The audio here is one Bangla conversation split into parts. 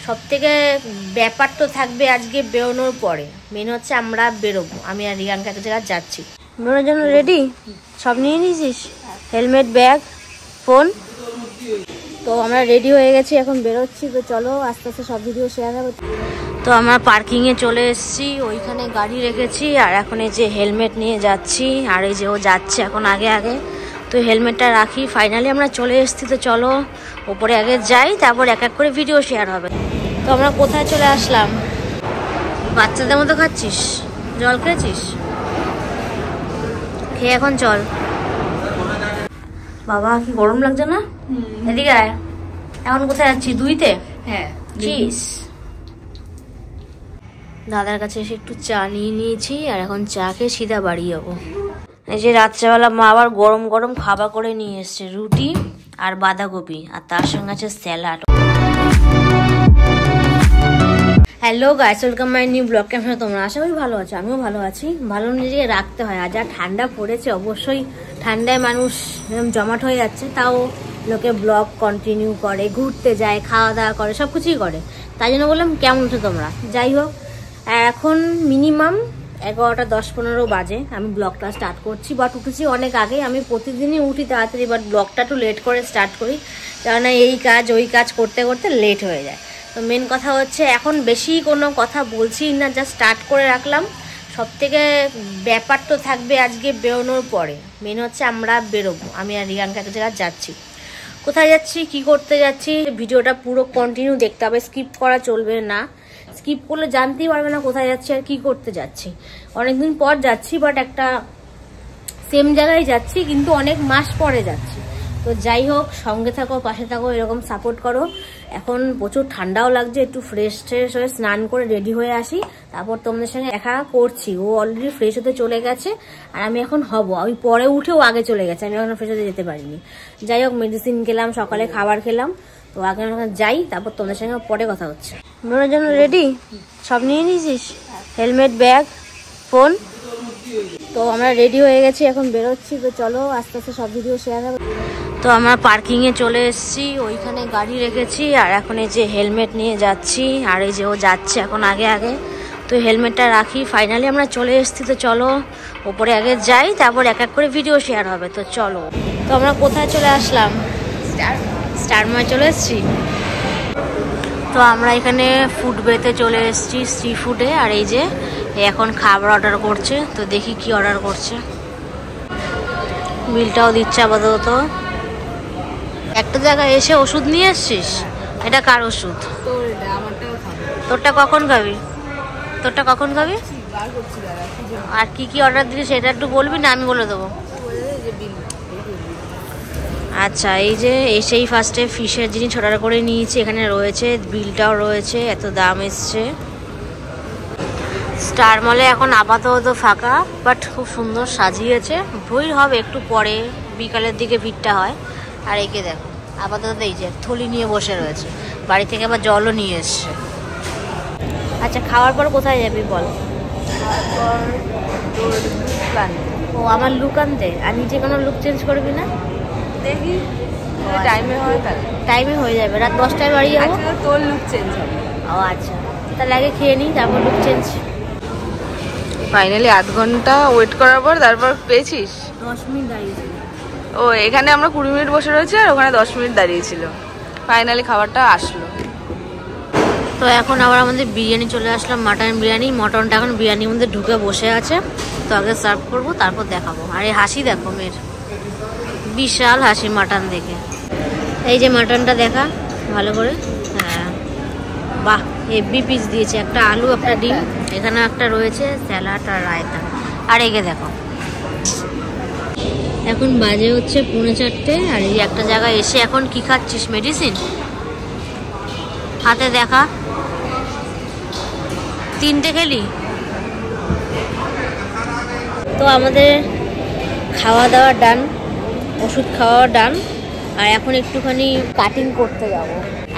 সবথেকে ব্যাপার তো থাকবে আজকে বেরোনোর পরে। মেন হচ্ছে আমরা বেরোবো, আমি আর রিয়াঙ্কা একটা জায়গায় যাচ্ছি। বেরোনোর জন্য রেডি? সব নিয়ে নিয়েছিস? Helmet, bag, phone? তো আমরা রেডি হয়ে গেছি, এখন বেরোচ্ছি। তো চলো আস্তে আস্তে সব ভিডিও শেয়ার হবে। তো আমরা পার্কিংয়ে চলে এসেছি, ওইখানে গাড়ি রেখেছি। আর এখন এই যে হেলমেট নিয়ে যাচ্ছি, আর এই যে ও যাচ্ছে এখন আগে আগে। তো হেলমেটটা রাখি। ফাইনালি আমরা চলে এসেছি। তো চলো ওপরে আগে যাই, তারপর এক এক করে ভিডিও শেয়ার হবে। তো আমরা কোথায় চলে আসলাম? বাচ্চাদের মতো খাচ্ছিস? জল খেয়েছিস? খেয়ে এখন চল। বাবা কি গরম লাগছে না? এদিকে আয়। এখন কোথায় যাচ্ছি? দুইতে? হ্যাঁ। চিস দাদার কাছে এসে একটু চা নিয়ে নিয়েছি, আর এখন চা খেয়ে সিধা বাড়ি যাবো। এই যে রাত্রেবেলা মা আবার গরম গরম খাবার করে নিয়ে এসছে, রুটি আর বাঁধাকপি, আর তার সঙ্গে আছে salad. Hello guys, welcome my new blog. কেমন তোমরা? আশা করি ভালো আছো, আমিও ভালো আছি। ভালো নিজেকে রাখতে হয়। আর যা ঠান্ডা পড়েছে, অবশ্যই ঠান্ডায় মানুষ জমাট হয়ে যাচ্ছে। তাও লোকে ব্লগ কন্টিনিউ করে, ঘুরতে যায়, খাওয়া দাওয়া করে, সব কিছুই করে। তাই জন্য বললাম কেমন আছো তোমরা। যাই হোক, এখন মিনিমাম 11টা 10-15 বাজে আমি ব্লগটা স্টার্ট করছি। বাট উঠেছি অনেক আগে। আমি প্রতিদিনই উঠি তাড়াতাড়ি, বাট ব্লগটা একটু লেট করে স্টার্ট করি, কেননা এই কাজ ওই কাজ করতে করতে লেট হয়ে যায়। তো মেন কথা হচ্ছে এখন বেশি কোনো কথা বলছি না, জাস্ট স্টার্ট করে রাখলাম। সবথেকে ব্যাপার তো থাকবে আজকে বেরোনোর পরে। মেন হচ্ছে আমরা বেরোবো, আমি আর রিয়াঙ্কা একটা জায়গায় যাচ্ছি। কোথায় যাচ্ছি, কি করতে যাচ্ছি, ভিডিওটা পুরো কন্টিনিউ দেখতে হবে, স্কিপ করা চলবে না। স্কিপ করলে জানতেই পারবে না কোথায় যাচ্ছি আর কি করতে যাচ্ছি। অনেকদিন পর যাচ্ছি, বাট একটা সেম জায়গায় যাচ্ছি, কিন্তু অনেক মাস পরে যাচ্ছি। তো যাই হোক, সঙ্গে থাকো, পাশে থাকো, এরকম সাপোর্ট করো। এখন প্রচুর ঠান্ডাও লাগছে, একটু ফ্রেশ হয়ে স্নান করে রেডি হয়ে আসি, তারপর তোমাদের সঙ্গে দেখা করছি। ও অলরেডি ফ্রেশ হতে চলে গেছে, আর আমি এখন হব। আমি পরে উঠেও আগে চলে গেছে, আমি এখন ফ্রেশ হতে যেতে পারিনি। যাই হোক, মেডিসিন খেলাম, সকালে খাবার খেলাম। তো আগে যাই, তারপর তোমাদের সঙ্গে পরে কথা হচ্ছে। বেরোনোর জন্য রেডি? সব নিয়ে নিয়েছিস? Helmet, bag, phone? তো আমরা রেডি হয়ে গেছি, এখন বেরোচ্ছি। তো চলো আস্তে আস্তে সব ভিডিও শেয়ার হবে। তো আমরা পার্কিংয়ে চলে এসেছি, ওইখানে গাড়ি রেখেছি। আর এখন এই যে হেলমেট নিয়ে যাচ্ছি, আর এই যে ও যাচ্ছে এখন আগে আগে। তো হেলমেটটা রাখি। ফাইনালি আমরা চলে এসেছি। তো চলো ওপরে আগে যাই, তারপর এক এক করে ভিডিও শেয়ার হবে। তো চলো। তো আমরা কোথায় চলে আসলাম? স্টারময় চলে এসেছি। তো আমরা এখানে ফুডওয়েতে চলে এসেছি, সি ফুডে। আর এই যে এখন খাবার অর্ডার করছে, তো দেখি কি অর্ডার করছে। বিলটাও দিচ্ছে আপাতত। একটা জায়গায় এসে ওষুধ নিয়ে এসছিস? এটা কার ওষুধ? তোরটা কখন খাবি? তোরটা কখন খাবি? আর কি কি অর্ডার দিলি সেটা একটু বলবি না? আমি বলে দেবো। আচ্ছা, এই যে এসেই ফার্স্টে ফিশের জিনিস অর্ডার করে নিয়েছি। এখানে রয়েছে, বিলটাও রয়েছে, এত দাম এসছে। স্টার মলে এখন আপাতত ফাঁকা, বাট খুব সুন্দর সাজিয়েছে। ভিড় হবে একটু পরে, বিকালের দিকে ভিড়টা হয়। আর একে দেখো, আপাতত এই যে থলি নিয়ে বসে রয়েছে, বাড়ি থেকে আবার জলও নিয়ে এসছে। আচ্ছা, খাওয়ার পর কোথায় যাবি বল? ও আমার লুক আনতে? আর নিচে কোনো লুক চেঞ্জ করবি না? দেখি টাইমে হয়ে যাবে। রাত 10টায় বাড়ি যাবো। তোর লুক চেঞ্জ হবে? ও আচ্ছা, তাহলে আগে খেয়ে নিই, তারপর লুক চেঞ্জ। ফাইনালি 8 ঘন্টা ওয়েট করার পর তারপর পেয়েছিস? 10 মিনিট দাঁড়িয়েছিল। ও, এখানে আমরা 20 মিনিট বসে রয়েছি, আর ওখানে 10 মিনিট দাঁড়িয়েছিল। ফাইনালি খাবারটা আসলো। তো এখন আবার আমাদের বিরিয়ানি চলে আসলাম, মাটন বিরিয়ানি। মটনটা এখন বিরিয়ানির মধ্যে ঢুকে বসে আছে। তো আগে সার্ভ করবো, তারপর দেখাবো। আর এই হাসি দেখো মেয়ের, বিশাল হাসি মাটন দেখে। এই যে মাটনটা দেখা ভালো করে। হ্যাঁ, বাহ, হেভি পিস দিয়েছে। একটা আলু, একটা ডিম, এখানে একটা রয়েছে স্যালাড আর রায়তা। আর এগে দেখো, এখন বাজে হচ্ছে 4:30। আর এই একটা জায়গায় এসে এখন কি খাচ্ছিস? মেডিসিন হাতে দেখা। 3টে খেলি। তো আমাদের খাওয়া দাওয়া ডান, ওষুধ খাওয়া ডান। আর এখন একটুখানি কাটিং করতে যাব।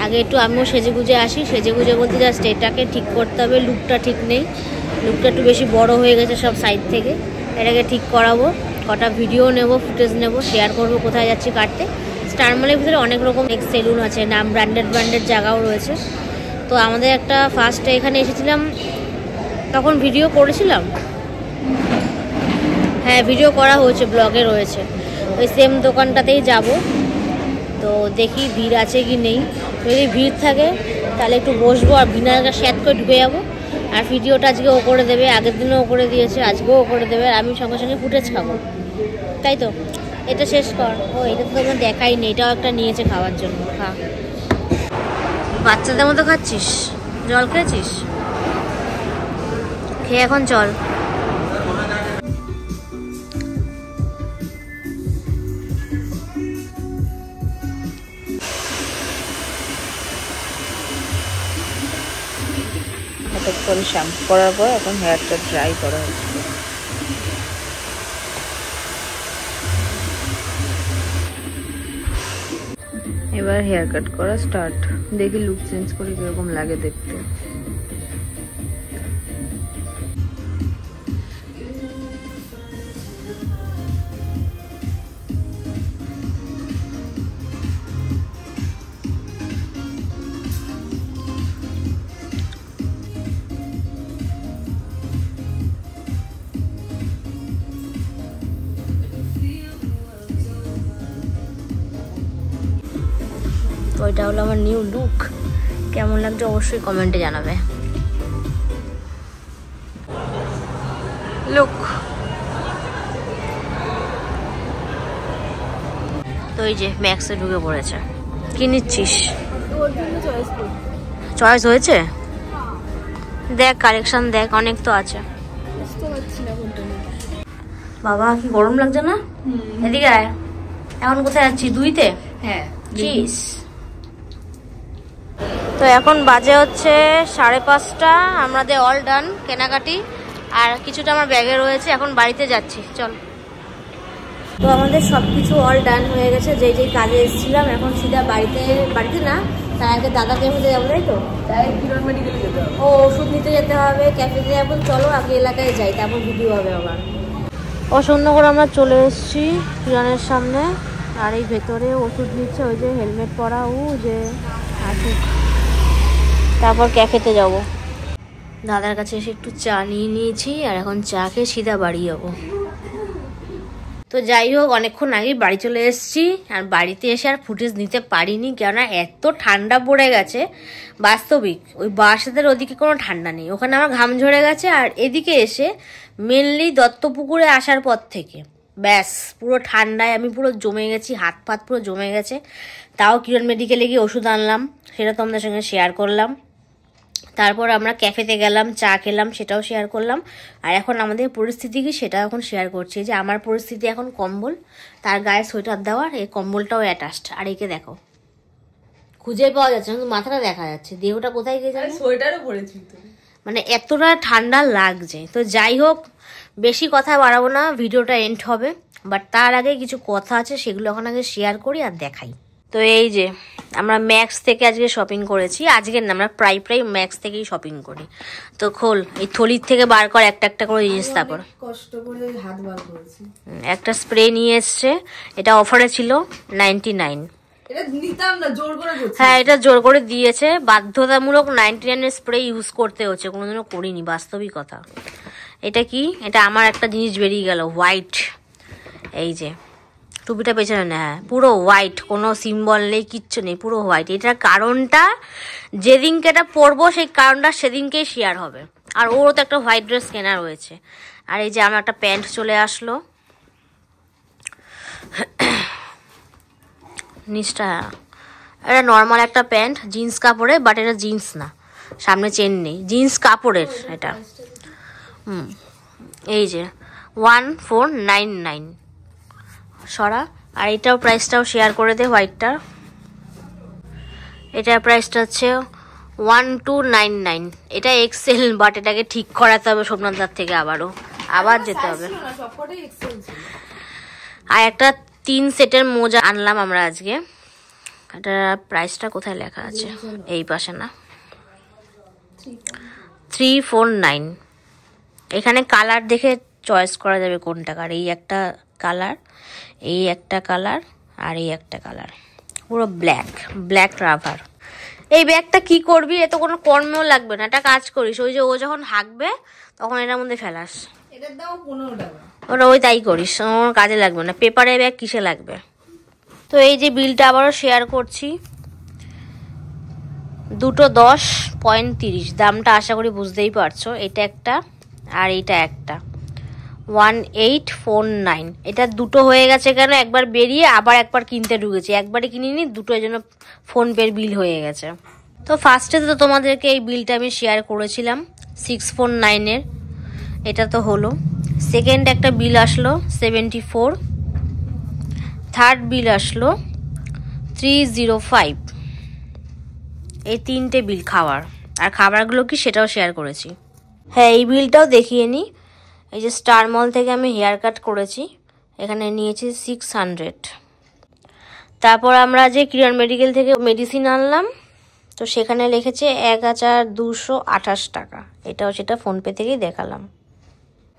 আগে একটু আমিও সেজে গুজে আসি। সেজে গুজে বলতে জাস্ট এটাকে ঠিক করতে হবে, লুকটা ঠিক নেই। লুকটা একটু বেশি বড় হয়ে গেছে সব সাইড থেকে। এটাকে ঠিক করাবো, কটা ভিডিও নেব, ফুটেজ নেব, শেয়ার করব কোথায় যাচ্ছি কাটতে। স্টার মলের ভিতরে অনেক রকম সেলুন আছে, নাম ব্র্যান্ডেড জায়গাও রয়েছে। তো আমাদের একটা ফার্স্ট এখানে এসেছিলাম, তখন ভিডিও করেছিলাম, হ্যাঁ ভিডিও করা হয়েছে, ব্লগে রয়েছে। ওই সেম দোকানটাতেই যাব। তো দেখি ভিড় আছে কি নেই, যদি ভিড় থাকে তাহলে একটু বসবো আর ভিনারটা স্যাট করে ঢুকে যাবো। আর ভিডিওটা আজকে ও করে দেবে, আগের দিনও ও করে দিয়েছে, আজকেও ও করে দেবে, আর আমি সঙ্গে সঙ্গে ফুটেজ খাবো, তাই তো। এটা শেষ কর। ও এটা তো তোমার দেখাই নেই, এটাও একটা নিয়েছে খাওয়ার জন্য। খা, বাচ্চাদের মতো খাচ্ছিস, জল খেয়েছিস, খেয়ে এখন চল। এতক্ষণ শ্যাম্পু করার পর এখন হেয়ারটা ড্রাই করা হচ্ছে। এবার হেয়ার কাট করা স্টার্ট। দেখি লুক চেঞ্জ করে কিরকম লাগে দেখতে। তো এটা হলো আমার নিউ লুক, কেমন লাগছে অবশ্যই কমেন্টে জানাবে। লুক তো এই যে ম্যাক্সে ঢুকে পড়েছে। কি নিচ্ছিস? চয়েস হয়েছে? দেখ কালেকশন দেখ, অনেক তো আছে। বাবা কি গরম লাগছে না? এদিকে আয়। এখন কোথায় যাচ্ছি? দুইতে? হ্যাঁ চিজ। তো এখন বাজে হচ্ছে 5:30। আমাদের অল ডান কেনাকাটি, আর কিছুটা আমার ব্যাগে রয়েছে, এখন বাড়িতে যাচ্ছি, চল। তো আমাদের সবকিছু অল ডান হয়ে গেছে, যেই যেই কাজে এসেছিলাম। এখন সিধা বাড়িতে না, তার আগে দাদাকে হতে যাবো, তাই তো? ও ওষুধ নিতে যেতে হবে, ক্যাফেতে যাবো। চলো আগে এলাকায় যাই, তারপর ভিডিও হবে আবার। পছন্দ করে আমরা চলে এসেছি কিরণের সামনে, আর এই ভেতরে ওষুধ নিচ্ছে ওই যে হেলমেট পরা ও যে আছে। তারপর ক্যাফেতে যাব। দাদার কাছে এসে একটু চা নিয়ে নিয়েছি, আর এখন চা খেয়ে সিধা বাড়ি যাবো। তো যাই হোক, অনেকক্ষণ আগেই বাড়ি চলে এসেছি, আর বাড়িতে এসে আর ফুটেজ নিতে পারিনি, কেননা এত ঠান্ডা পড়ে গেছে। বাস্তবিক ওই বাসাদের ওদিকে কোনো ঠান্ডা নেই, ওখানে আমার ঘাম ঝরে গেছে। আর এদিকে এসে মেনলি দত্তপুকুরে আসার পর থেকে ব্যাস পুরো ঠান্ডায় আমি পুরো জমে গেছি, হাত পাত পুরো জমে গেছে। তাও কিরণ মেডিকেলে গিয়ে ওষুধ আনলাম, সেটা তোমাদের সঙ্গে শেয়ার করলাম। তারপর আমরা ক্যাফেতে গেলাম, চা খেলাম, সেটাও শেয়ার করলাম। আর এখন আমাদের পরিস্থিতি কি সেটা এখন শেয়ার করছি, যে আমার পরিস্থিতি এখন কম্বল, তার গায়ে সোয়েটার দেওয়ার, এই কম্বলটাও অ্যাটাচড। আর একে দেখো, খুঁজে পাওয়া যাচ্ছে না, মাথাটা দেখা যাচ্ছে, দেহটা কোথায় গেছে, সোয়েটারও পরেছি তো, মানে এতটা ঠান্ডা লাগছে। তো যাই হোক, বেশি কথা বাড়াবো না, ভিডিওটা এন্ড হবে। বাট তার আগে কিছু কথা আছে, সেগুলো এখন আগে শেয়ার করি আর দেখাই। তো এই যে আমরা ম্যাক্স থেকে আজকে শপিং করেছি, আজকের না, আমরা প্রায় ম্যাক্স থেকেই শপিং করি। তো খোল, এই থলির থেকে বার কর একটা একটা করে জিনিস। তারপর কষ্ট করে হাত বার করেছি। একটা স্প্রে নিয়ে এসছে, এটা অফারে ছিল 99। এটা নিতাম না, জোর করে করছি। হ্যাঁ এটা জোর করে দিয়েছে, বাধ্যতামূলক 99 এর স্প্রে ইউজ করতে হচ্ছে, কোনোদিনও করিনি, বাস্তবিক কথা। এটা কি? এটা আমার একটা জিনিস বেরিয়ে গেল, হোয়াইট। এই যে টুপিটা পেছনে না, হ্যাঁ পুরো হোয়াইট, কোনো সিম্বল নেই, কিচ্ছু নেই, পুরো হোয়াইট। এটার কারণটা যেদিনকে এটা পরবো সেই কারণটা সেদিনকেই শেয়ার হবে। আর ওরও তো একটা হোয়াইট ড্রেস কেনা রয়েছে। আর এই যে আমার একটা প্যান্ট চলে আসলো, নিচটা এটা নর্মাল একটা প্যান্ট, জিন্স কাপড়ের, বাট এটা জিন্স না, সামনে চেন নেই, জিন্স কাপড়ের এটা। এই যে 1499 সরা। আর এটাও প্রাইসটাও শেয়ার করে দে, হোয়াইটটার। এটার প্রাইসটা হচ্ছে 1299। এটা এক্সেল, বাট এটাকে ঠিক করাতে হবে সোমনাথদার থেকে, আবার যেতে হবে। আর একটা 3 সেটের মোজা আনলাম আমরা আজকে। এটা প্রাইসটা কোথায় লেখা আছে? এই পাশে না, 349। এখানে কালার দেখে চয়েস করা যাবে কোনটা কার। এই একটা কালার, এই একটা কালার, আর এই একটা কালার, পুরো ব্ল্যাক রাভার। এই ব্যাগটা কি করবি? এ তো কোনো কর্মেও লাগবে না। একটা কাজ করিস, ওই যে ও যখন হাঁকবে তখন এটার মধ্যে ফেলাস। এটার দাম 15 টাকা। ওটা ওই তাই করিস, আমার কাজে লাগবে না। পেপারের ব্যাগ কিসে লাগবে? তো এই যে বিলটা আবারও শেয়ার করছি, দুটো 10.30। দামটা আশা করি বুঝতেই পারছো। এটা একটা আর এইটা একটা 1849। এটা দুটো হয়ে গেছে কেন? একবার বেরিয়ে আবার একবার কিনতে ঢুকেছি, একবারই কিনিনি, দুটোর জন্য ফোনপের বিল হয়ে গেছে। তো ফার্স্টে তো তোমাদেরকে এই বিলটা আমি শেয়ার করেছিলাম 649-এর, এটা তো হলো। সেকেন্ড একটা বিল আসলো 74, থার্ড বিল আসলো 305। এই তিনটে বিল খাওয়ার, আর খাবারগুলো কি সেটাও শেয়ার করেছি। হ্যাঁ, এই বিলটাও দেখিয়ে নিই। এই যে স্টার মল থেকে আমি হেয়ার কাট করেছি, এখানে নিয়েছি 600। তারপর আমরা যে কিরণ মেডিকেল থেকে মেডিসিন আনলাম, তো সেখানে লিখেছে 1228 টাকা। এটাও সেটা ফোনপে থেকেই দেখালাম।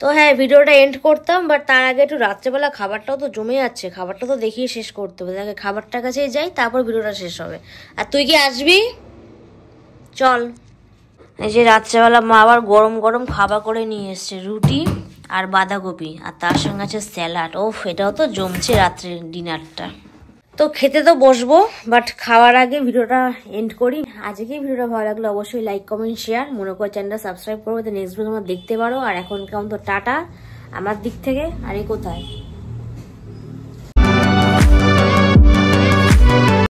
তো হ্যাঁ, ভিডিওটা এন্ড করতাম, বাট তার আগে একটু রাত্রেবেলা খাবারটাও তো জমে যাচ্ছে, খাবারটা তো দেখিয়ে শেষ করতে হবে। আগে খাবারটার কাছেই যাই, তারপর ভিডিওটা শেষ হবে। আর তুই কি আসবি? চল। এই যে রাত্রেবেলা মা আবার গরম গরম খাবার করে নিয়ে এসছে, রুটি আর বাঁধাকপি, আর তার সঙ্গে আছে স্যালাড। ওফ, এটাও তো জমছে রাত্রের ডিনারটা। তো খেতে তো বসবো, বাট খাওয়ার আগে ভিডিওটা এন্ড করি। আজকেই ভিডিওটা ভালো লাগলো অবশ্যই লাইক কমেন্ট শেয়ার, মনে করে চ্যানেলটা সাবস্ক্রাইব করবো, তো নেক্সট ভিডিও তোমরা দেখতে পারো। আর এখন কেমন তো টাটা আমার দিক থেকে। আর এই কোথায়